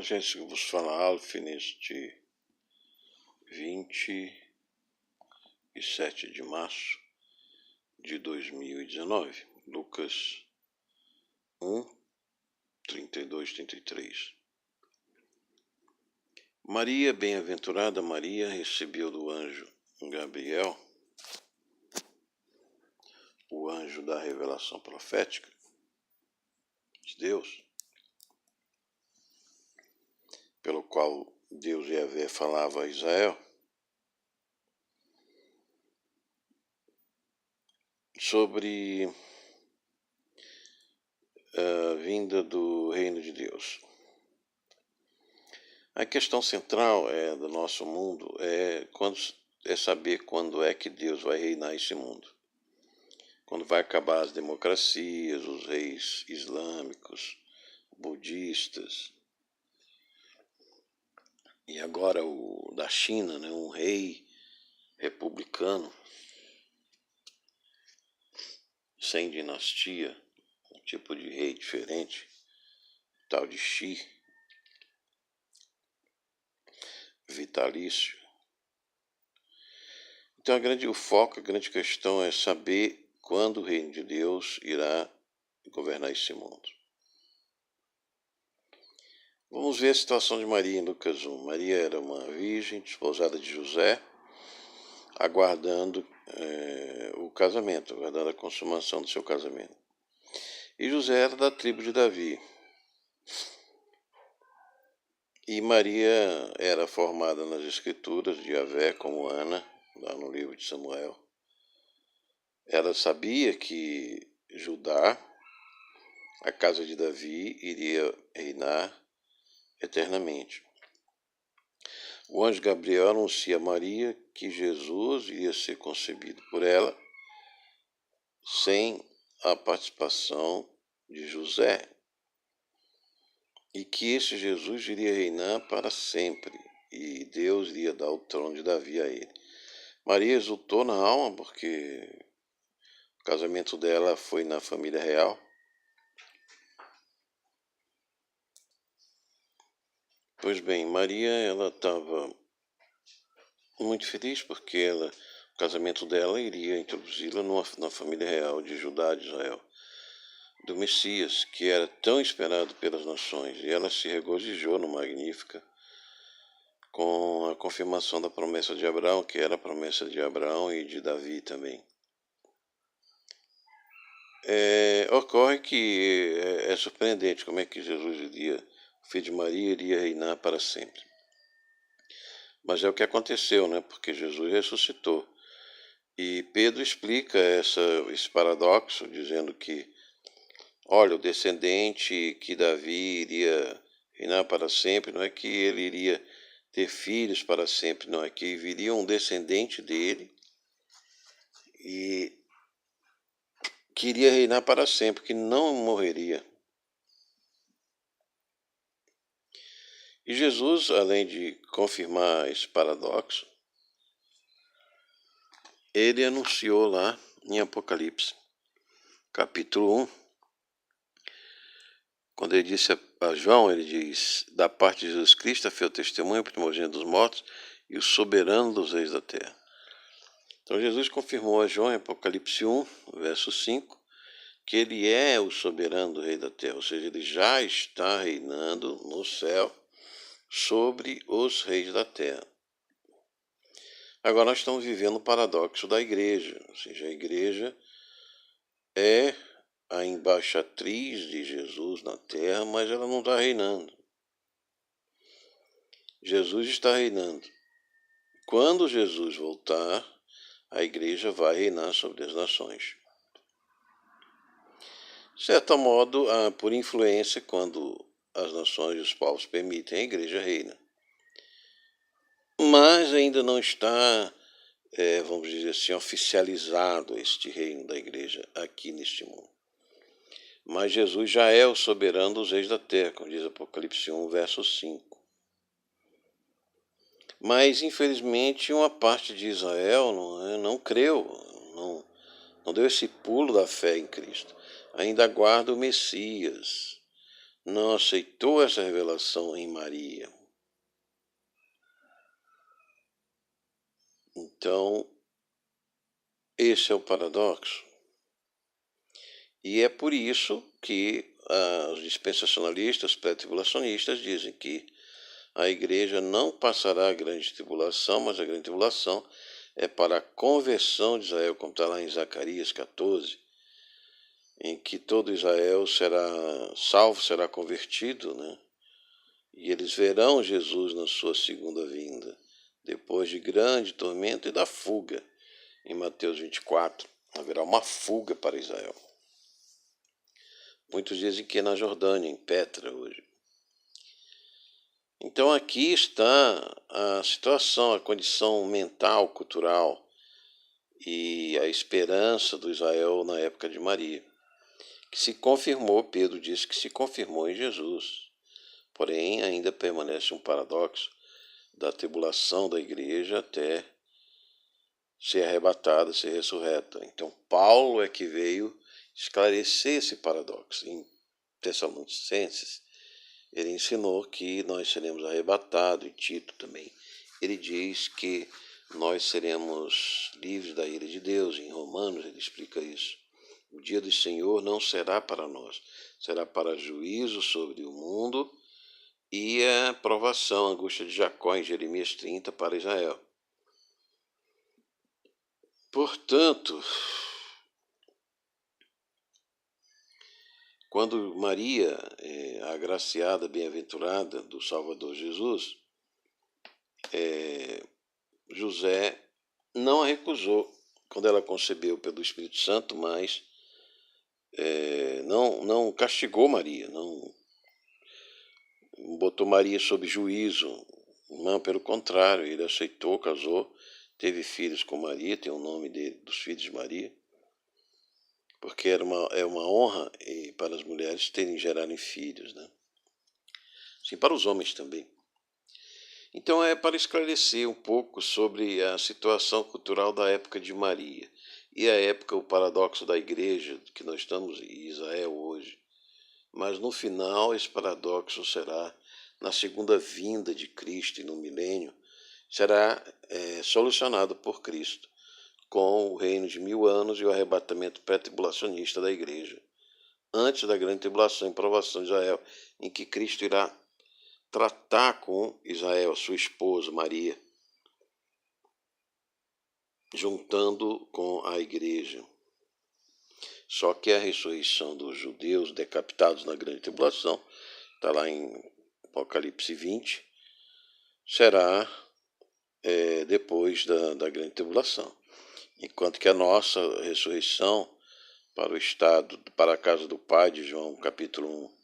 Gente, que vos fala Alf neste 27 de março de 2019, Lucas 1, 32, 33. Maria, bem-aventurada Maria, recebeu do anjo Gabriel, o anjo da revelação profética de Deus, pelo qual Deus Yahvé falava a Israel, sobre a vinda do reino de Deus. A questão central do nosso mundo é saber quando é que Deus vai reinar esse mundo. Quando vai acabar as democracias, os reis islâmicos, budistas, e agora o da China, né, um rei republicano, sem dinastia, um tipo de rei diferente, tal de Xi, vitalício. Então o foco, a grande questão é saber quando o reino de Deus irá governar esse mundo. Vamos ver a situação de Maria em Lucas 1. Maria era uma virgem, desposada de José, aguardando o casamento, aguardando a consumação do seu casamento. E José era da tribo de Davi. E Maria era formada nas escrituras de Yahvé como Ana, lá no livro de Samuel. Ela sabia que Judá, a casa de Davi, iria reinar eternamente. O anjo Gabriel anuncia a Maria que Jesus iria ser concebido por ela sem a participação de José e que esse Jesus iria reinar para sempre e Deus iria dar o trono de Davi a ele. Maria exultou na alma porque o casamento dela foi na família real. Pois bem, Maria ela estava muito feliz porque o casamento dela iria introduzi-la na família real de Judá, de Israel, do Messias, que era tão esperado pelas nações. E ela se regozijou no Magnífica com a confirmação da promessa de Abraão, que era a promessa de Abraão e de Davi também. Ocorre que é surpreendente como é que Jesus iria, o filho de Maria, iria reinar para sempre. Mas é o que aconteceu, né? Porque Jesus ressuscitou. E Pedro explica esse paradoxo, dizendo que, olha, o descendente que Davi iria reinar para sempre, não é que ele iria ter filhos para sempre, não, é que viria um descendente dele e que iria reinar para sempre, que não morreria. E Jesus, além de confirmar esse paradoxo, ele anunciou lá em Apocalipse, capítulo 1, quando ele disse a João, ele diz, da parte de Jesus Cristo, a fiel testemunho, o primogênito dos mortos e o soberano dos reis da terra. Então Jesus confirmou a João em Apocalipse 1, verso 5, que ele é o soberano do rei da terra, ou seja, ele já está reinando no céu sobre os reis da terra. Agora nós estamos vivendo o paradoxo da igreja, ou seja, a igreja é a embaixatriz de Jesus na terra, mas ela não está reinando. Jesus está reinando. Quando Jesus voltar, a igreja vai reinar sobre as nações. De certo modo, por influência, quando as nações e os povos permitem, a igreja reina. Mas ainda não está, vamos dizer assim, oficializado este reino da igreja aqui neste mundo. Mas Jesus já é o soberano dos reis da terra, como diz Apocalipse 1, verso 5. Mas, infelizmente, uma parte de Israel não creu, não deu esse pulo da fé em Cristo. Ainda aguarda o Messias, não aceitou essa revelação em Maria. Então, esse é o paradoxo. E é por isso que os dispensacionalistas, pré-tribulacionistas, dizem que a igreja não passará a grande tribulação, mas a grande tribulação é para a conversão de Israel, como está lá em Zacarias 14, em que todo Israel será salvo, será convertido, né? E eles verão Jesus na sua segunda vinda, depois de grande tormento e da fuga. Em Mateus 24, haverá uma fuga para Israel. Muitos dizem que é na Jordânia, em Petra, hoje. Então aqui está a situação, a condição mental, cultural e a esperança do Israel na época de Maria, que se confirmou, Pedro disse que se confirmou em Jesus. Porém, ainda permanece um paradoxo da tribulação da igreja até ser arrebatada, ser ressurreta. Então, Paulo é que veio esclarecer esse paradoxo. Em Tessalonicenses, ele ensinou que nós seremos arrebatados, e Tito também. Ele diz que nós seremos livres da ira de Deus. Em Romanos, ele explica isso. O dia do Senhor não será para nós, será para juízo sobre o mundo e a provação, a angústia de Jacó, em Jeremias 30, para Israel. Portanto, quando Maria, a agraciada, bem-aventurada do Salvador Jesus, José não a recusou quando ela concebeu pelo Espírito Santo, mas não castigou Maria, não botou Maria sob juízo. Não, pelo contrário, ele aceitou, casou, teve filhos com Maria, tem o nome dos filhos de Maria, porque é uma honra para as mulheres gerarem filhos, né? Sim, para os homens também. Então é para esclarecer um pouco sobre a situação cultural da época de Maria e a época, o paradoxo da igreja, que nós estamos em Israel hoje. Mas no final esse paradoxo será, na segunda vinda de Cristo e no milênio, será solucionado por Cristo, com o reino de 1000 anos e o arrebatamento pré-tribulacionista da igreja, antes da grande tribulação e provação de Israel, em que Cristo irá tratar com Israel, sua esposa Maria, juntando com a igreja. Só que a ressurreição dos judeus decapitados na grande tribulação, está lá em Apocalipse 20, será depois da grande tribulação. Enquanto que a nossa ressurreição para o estado, para a casa do Pai, de João capítulo 1,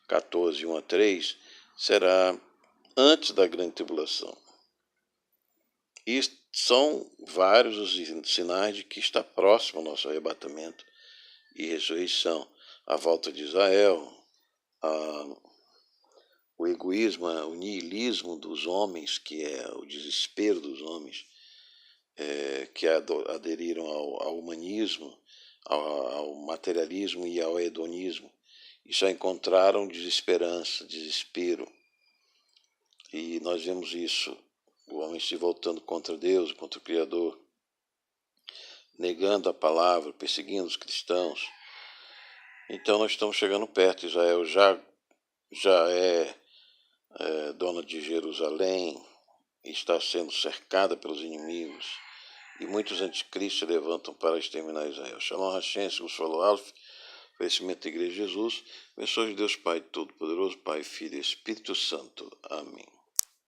14, 1 a 3, será antes da grande tribulação. E são vários os sinais de que está próximo o nosso arrebatamento e ressurreição. A volta de Israel, o egoísmo, o niilismo dos homens, que é o desespero dos homens, que aderiram ao humanismo, ao materialismo e ao hedonismo, e só encontraram desesperança, desespero. E nós vemos isso, o homem se voltando contra Deus, contra o Criador, negando a palavra, perseguindo os cristãos. Então nós estamos chegando perto. Israel já é dona de Jerusalém, está sendo cercada pelos inimigos, e muitos anticristos se levantam para exterminar Israel. Shalom Hashem, segundo falou Alf, conhecimento da Igreja de Jesus, bênçãos de Deus Pai Todo-Poderoso, Pai, Filho e Espírito Santo. Amém.